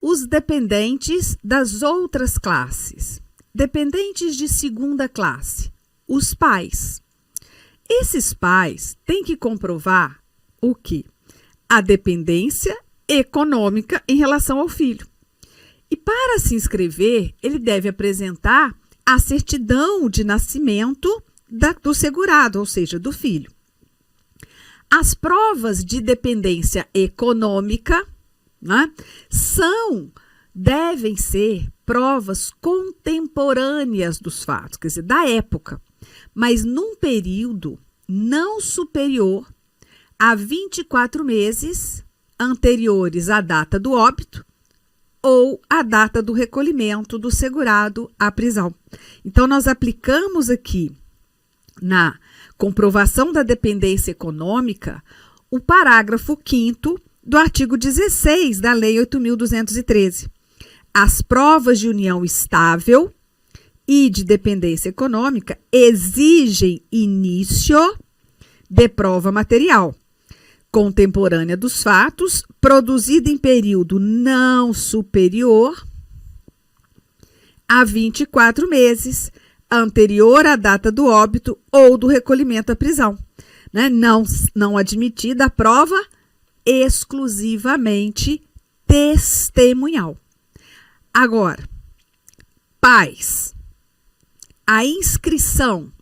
Os dependentes das outras classes. Dependentes de segunda classe. Os pais. Esses pais têm que comprovar o quê? A dependência econômica em relação ao filho. E para se inscrever, ele deve apresentar a certidão de nascimento do segurado, ou seja, do filho. As provas de dependência econômica, né, devem ser provas contemporâneas dos fatos, quer dizer, da época, mas num período não superior a 24 meses anteriores à data do óbito ou à data do recolhimento do segurado à prisão. Então, nós aplicamos aqui na comprovação da dependência econômica o parágrafo 5º do artigo 16 da Lei 8.213. As provas de união estável e de dependência econômica exigem início de prova material contemporânea dos fatos, produzida em período não superior a 24 meses, anterior à data do óbito ou do recolhimento à prisão, né? Não admitida a prova exclusivamente testemunhal. Agora, pais, a inscrição,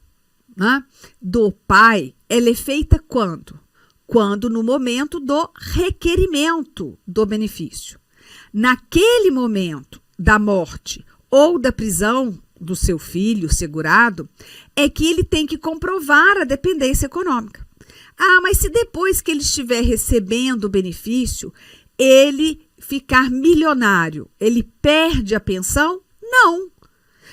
né, do pai, ela é feita quando? Quando no momento do requerimento do benefício. Naquele momento da morte ou da prisão do seu filho segurado, é que ele tem que comprovar a dependência econômica. Ah, mas se depois que ele estiver recebendo o benefício, ele ficar milionário, ele perde a pensão? Não,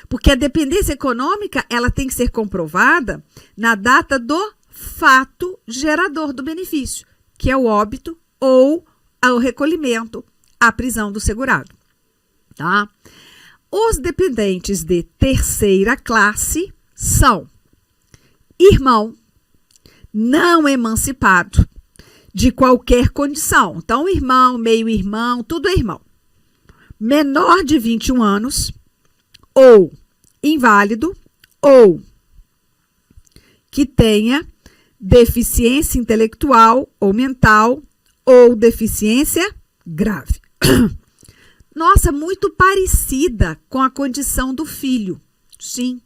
porque a dependência econômica ela tem que ser comprovada na data do fato gerador do benefício, que é o óbito ou o recolhimento à prisão do segurado. Tá? Os dependentes de terceira classe são irmão não emancipado de qualquer condição. Então, irmão, meio-irmão, tudo é irmão. Menor de 21 anos, ou inválido, ou que tenha deficiência intelectual ou mental, ou deficiência grave. Nossa, muito parecida com a condição do filho. Sim.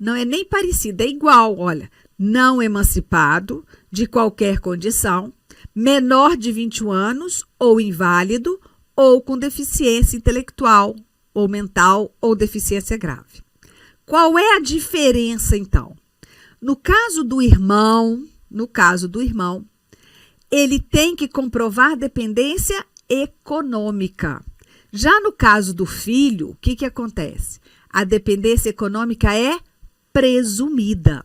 Não é nem parecida, é igual, olha. Não emancipado de qualquer condição, menor de 21 anos, ou inválido, ou com deficiência intelectual, ou mental, ou deficiência grave. Qual é a diferença, então? No caso do irmão, ele tem que comprovar dependência econômica. Já no caso do filho, o que acontece? A dependência econômica é presumida.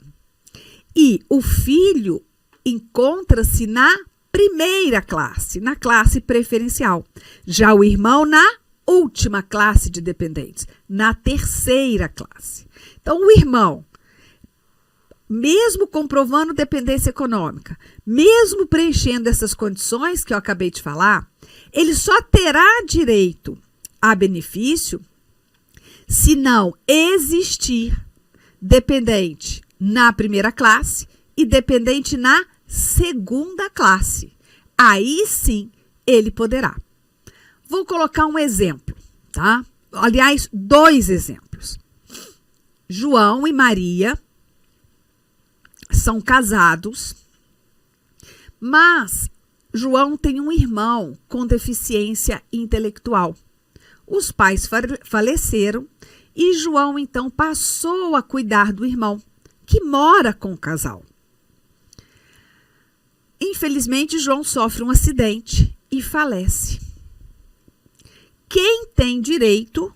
E o filho encontra-se na primeira classe, na classe preferencial. Já o irmão na última classe de dependentes, na terceira classe. Então, o irmão, mesmo comprovando dependência econômica, mesmo preenchendo essas condições que eu acabei de falar, ele só terá direito a benefício se não existir dependente na primeira classe e dependente na segunda classe. Aí sim ele poderá. Vou colocar um exemplo, tá? Aliás, 2 exemplos. João e Maria são casados, mas João tem um irmão com deficiência intelectual. Os pais faleceram e João então passou a cuidar do irmão, que mora com o casal. Infelizmente, João sofre um acidente e falece. Quem tem direito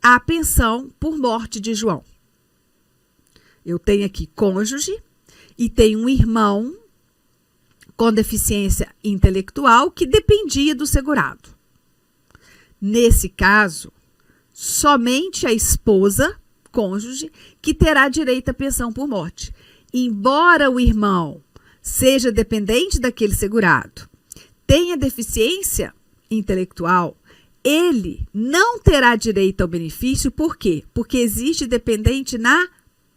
à pensão por morte de João? Eu tenho aqui cônjuge e tenho um irmão com deficiência intelectual que dependia do segurado. Nesse caso, somente a esposa, cônjuge, que terá direito à pensão por morte. Embora o irmão seja dependente daquele segurado, tenha deficiência intelectual, ele não terá direito ao benefício, por quê? Porque existe dependente na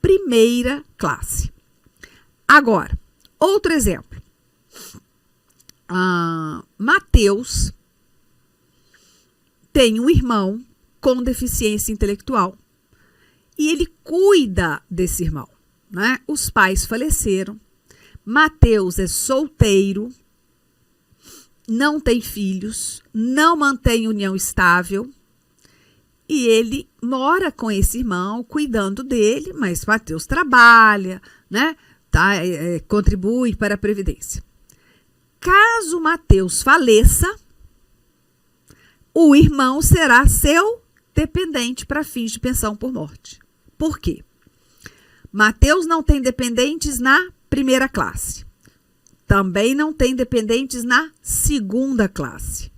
primeira classe. Agora, outro exemplo. Mateus tem um irmão com deficiência intelectual e ele cuida desse irmão, né? Os pais faleceram, Mateus é solteiro, não tem filhos, não mantém união estável e ele mora com esse irmão cuidando dele, mas Mateus trabalha, né? Contribui para a Previdência. Caso Mateus faleça, o irmão será seu dependente para fins de pensão por morte. Por quê? Mateus não tem dependentes na primeira classe. Também não tem dependentes na segunda classe.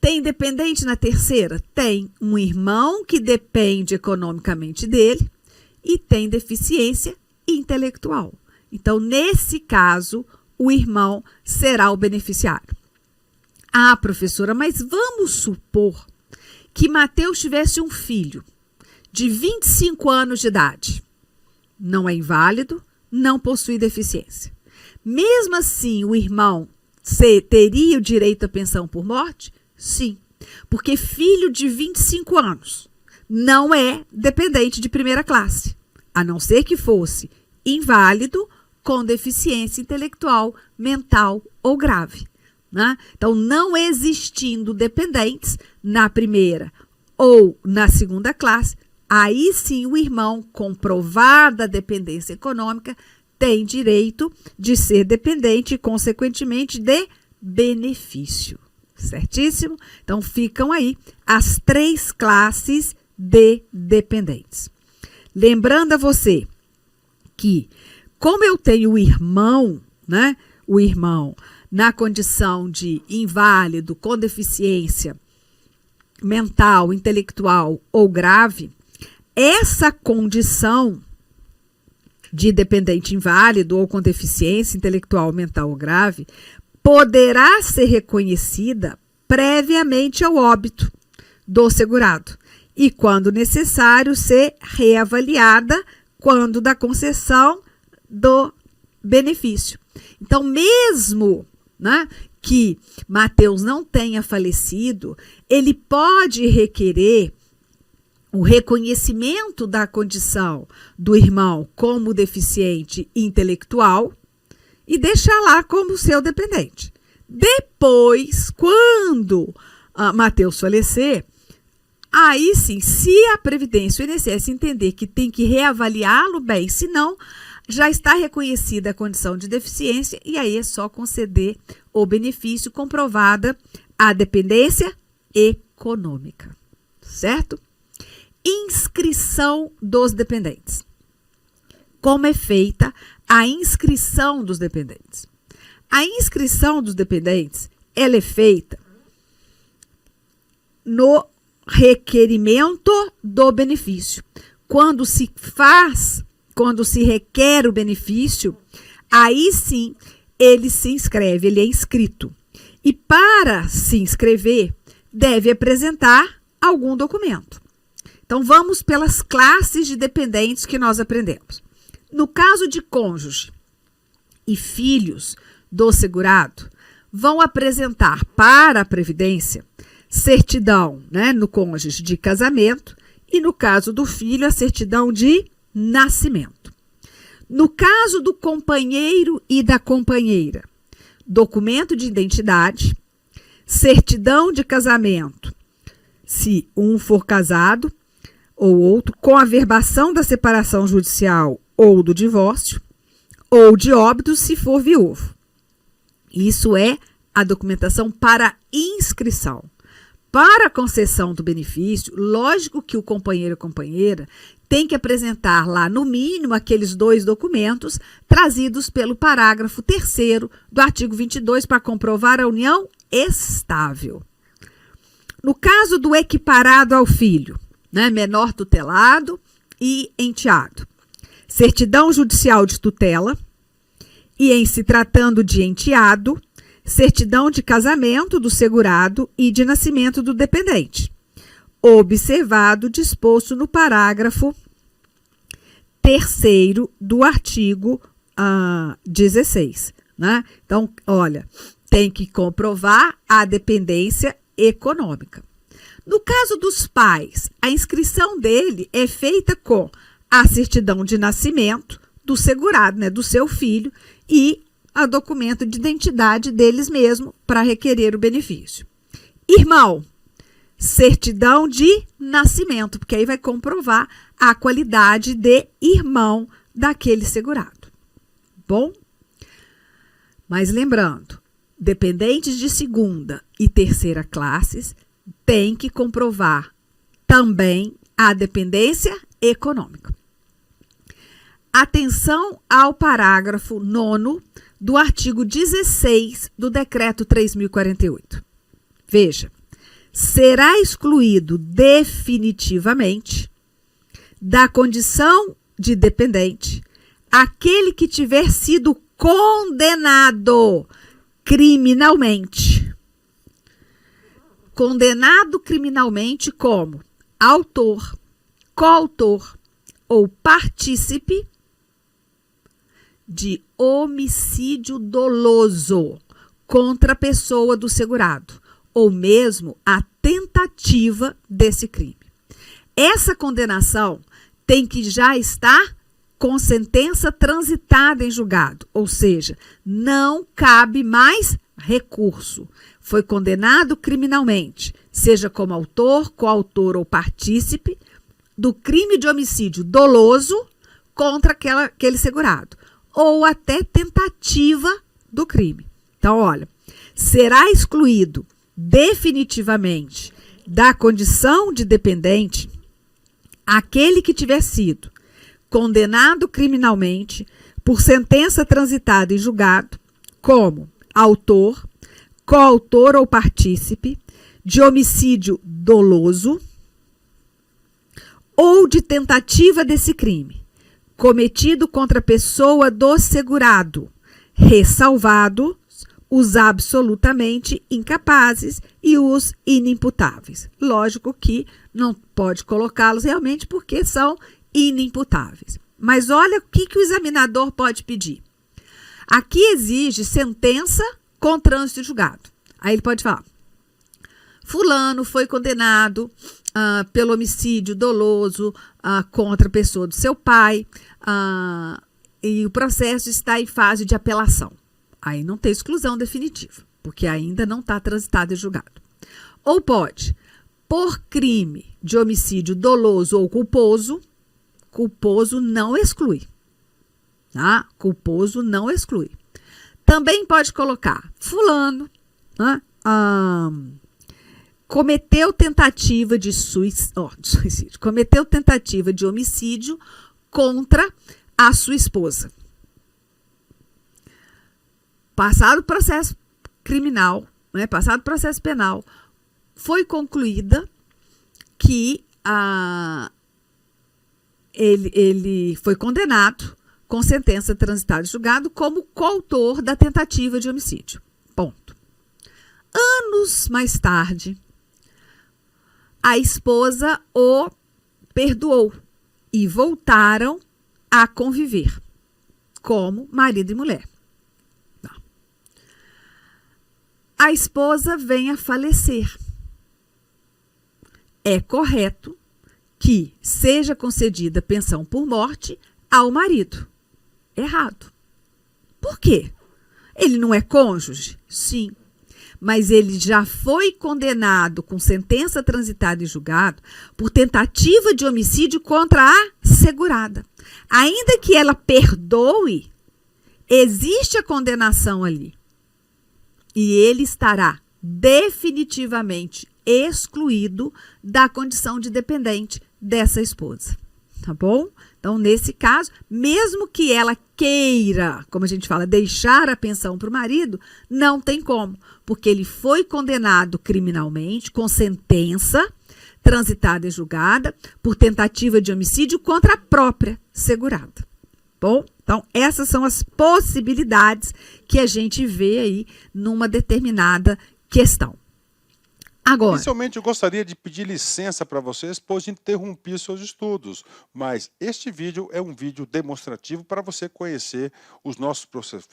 Tem dependente na terceira? Tem um irmão que depende economicamente dele e tem deficiência intelectual. Então, nesse caso, o irmão será o beneficiário. Ah, professora, mas vamos supor que Mateus tivesse um filho de 25 anos de idade. Não é inválido, não possui deficiência. Mesmo assim, o irmão teria o direito à pensão por morte? Sim, porque filho de 25 anos não é dependente de primeira classe, a não ser que fosse inválido com deficiência intelectual, mental ou grave. Né? Então, não existindo dependentes na primeira ou na segunda classe, aí sim o irmão, comprovada a dependência econômica, tem direito de ser dependente e, consequentemente, de benefício. Certíssimo? Então, ficam aí as 3 classes de dependentes. Lembrando a você que, como eu tenho o irmão, né? O irmão na condição de inválido, com deficiência mental, intelectual ou grave, essa condição de dependente inválido ou com deficiência intelectual, mental ou grave poderá ser reconhecida previamente ao óbito do segurado e, quando necessário, ser reavaliada quando da concessão do benefício. Então, mesmo, né, que Mateus não tenha falecido, ele pode requerer o reconhecimento da condição do irmão como deficiente intelectual e deixar lá como seu dependente. Depois, quando Mateus falecer, aí sim, se a Previdência e o INSS entender que tem que reavaliá-lo, bem, senão já está reconhecida a condição de deficiência e aí é só conceder o benefício comprovada a dependência econômica, certo? Inscrição dos dependentes. Como é feita a inscrição dos dependentes? A inscrição dos dependentes, ela é feita no requerimento do benefício. Quando se requer o benefício, aí sim ele se inscreve, ele é inscrito. E para se inscrever, deve apresentar algum documento. Então, vamos pelas classes de dependentes que nós aprendemos. No caso de cônjuge e filhos do segurado, vão apresentar para a Previdência certidão, né, no cônjuge de casamento e, no caso do filho, a certidão de nascimento. No caso do companheiro e da companheira, documento de identidade, certidão de casamento, se um for casado, ou outro, com averbação da separação judicial ou do divórcio, ou de óbito se for viúvo. Isso é a documentação para inscrição. Para a concessão do benefício, lógico que o companheiro ou companheira tem que apresentar lá, no mínimo, aqueles 2 documentos trazidos pelo parágrafo 3º do artigo 22 para comprovar a união estável. No caso do equiparado ao filho, né, menor tutelado e enteado, certidão judicial de tutela e, em se tratando de enteado, certidão de casamento do segurado e de nascimento do dependente, observado o disposto no parágrafo 3º do artigo 16. Né? Então, olha, tem que comprovar a dependência econômica. No caso dos pais, a inscrição dele é feita com a certidão de nascimento do segurado, né, do seu filho, e a documento de identidade deles mesmos para requerer o benefício. Irmão, certidão de nascimento, porque aí vai comprovar a qualidade de irmão daquele segurado. Bom? Mas lembrando, dependentes de segunda e terceira classes têm que comprovar também a dependência econômica. Atenção ao parágrafo 9º do artigo 16 do Decreto 3.048. Veja, será excluído definitivamente da condição de dependente aquele que tiver sido condenado criminalmente. Condenado criminalmente como autor, coautor ou partícipe de homicídio doloso contra a pessoa do segurado, ou mesmo a tentativa desse crime. Essa condenação tem que já estar com sentença transitada em julgado, ou seja, não cabe mais recurso. Foi condenado criminalmente, seja como autor, coautor ou partícipe do crime de homicídio doloso contra aquele segurado, ou até tentativa do crime. Então, olha, será excluído definitivamente da condição de dependente aquele que tiver sido condenado criminalmente por sentença transitada em julgado como autor, coautor ou partícipe de homicídio doloso ou de tentativa desse crime, cometido contra a pessoa do segurado, ressalvado os absolutamente incapazes e os inimputáveis. Lógico que não pode colocá-los realmente porque são inimputáveis. Mas olha o que o examinador pode pedir. Aqui exige sentença com trânsito em julgado. Aí ele pode falar, fulano foi condenado pelo homicídio doloso contra a pessoa do seu pai e o processo está em fase de apelação. Aí não tem exclusão definitiva, porque ainda não está transitado em julgado. Ou pode, por crime de homicídio doloso ou culposo não exclui. Tá? Culposo não exclui. Também pode colocar, fulano, né, cometeu tentativa de suicídio, cometeu tentativa de homicídio contra a sua esposa. Passado o processo criminal, né, passado o processo penal, foi concluída que ele foi condenado com sentença transitada em julgado como coautor da tentativa de homicídio. Ponto. Anos mais tarde, a esposa o perdoou e voltaram a conviver como marido e mulher. A esposa vem a falecer. É correto que seja concedida pensão por morte ao marido. Errado. Por quê? Ele não é cônjuge? Sim. Mas ele já foi condenado com sentença transitada em julgado por tentativa de homicídio contra a segurada. Ainda que ela perdoe, existe a condenação ali. E ele estará definitivamente excluído da condição de dependente dessa esposa. Tá bom? Então, nesse caso, mesmo que ela queira, como a gente fala, deixar a pensão para o marido, não tem como, porque ele foi condenado criminalmente com sentença transitada e julgada por tentativa de homicídio contra a própria segurada. Bom, Então, essas são as possibilidades que a gente vê aí numa determinada questão. Agora, Inicialmente, eu gostaria de pedir licença para vocês, pois interrompi seus estudos, mas este vídeo é um vídeo demonstrativo para você conhecer os nossos processos.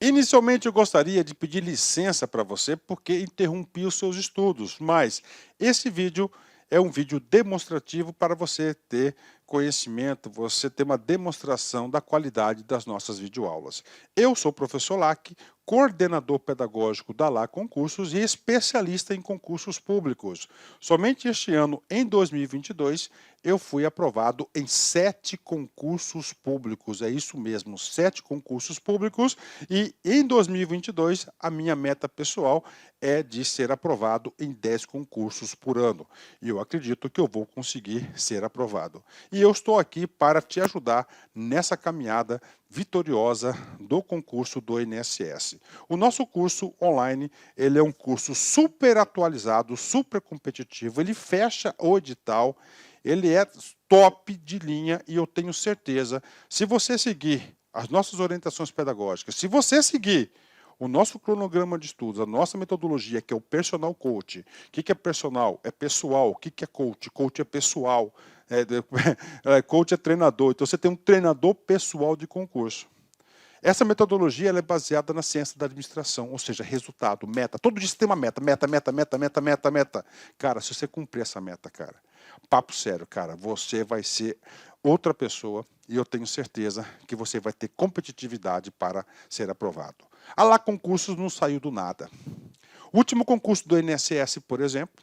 Inicialmente, eu gostaria de pedir licença para você porque interrompi os seus estudos, mas esse vídeo é um vídeo demonstrativo para você ter conhecimento, você ter uma demonstração da qualidade das nossas videoaulas. Eu sou o professor Lac, coordenador pedagógico da LA Concursos e especialista em concursos públicos. Somente este ano, em 2022, eu fui aprovado em 7 concursos públicos, é isso mesmo, 7 concursos públicos, e em 2022 a minha meta pessoal é de ser aprovado em 10 concursos por ano. E eu acredito que eu vou conseguir ser aprovado. E eu estou aqui para te ajudar nessa caminhada vitoriosa do concurso do INSS. O nosso curso online, ele é um curso super atualizado, super competitivo, ele fecha o edital, ele é top de linha e eu tenho certeza, se você seguir as nossas orientações pedagógicas, se você seguir o nosso cronograma de estudos, a nossa metodologia, que é o Personal Coach. O que é personal? É pessoal. O que é coach? Coach é pessoal. Coach é treinador. Então, você tem um treinador pessoal de concurso. Essa metodologia ela é baseada na ciência da administração, ou seja, resultado, meta. Todo dia você tem uma meta, meta. Cara, se você cumprir essa meta, cara, papo sério, cara, você vai ser outra pessoa e eu tenho certeza que você vai ter competitividade para ser aprovado. A LA Concursos não saiu do nada. O último concurso do INSS, por exemplo,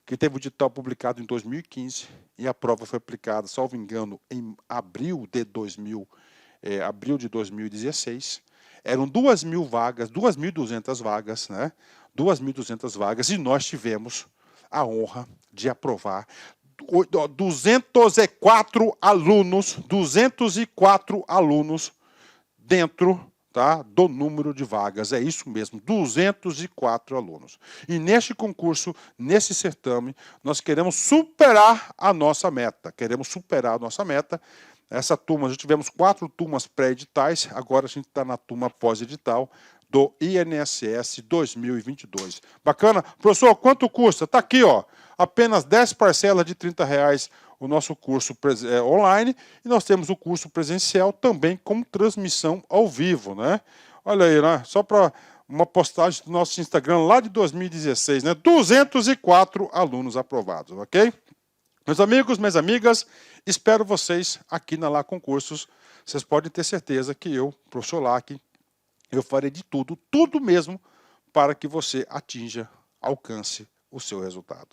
que teve o edital publicado em 2015 e a prova foi aplicada, salvo engano, em abril de 2016, eram 2.000 vagas, 2.200 vagas, né? 2.200 vagas, e nós tivemos a honra de aprovar 204 alunos dentro, tá, do número de vagas. É isso mesmo, 204 alunos. E neste concurso, nesse certame, nós queremos superar a nossa meta. Essa turma, já tivemos 4 turmas pré-editais, agora a gente está na turma pós-edital do INSS 2022. Bacana? Professor, quanto custa? Está aqui, ó, apenas 10 parcelas de R$30 o nosso curso online, e nós temos o curso presencial também com transmissão ao vivo, né? Olha aí, né? Só para uma postagem do nosso Instagram lá de 2016, né? 204 alunos aprovados, ok? Meus amigos, minhas amigas, espero vocês aqui na LA Concursos. Vocês podem ter certeza que eu, professor Lac, eu farei de tudo mesmo, para que você atinja, alcance o seu resultado.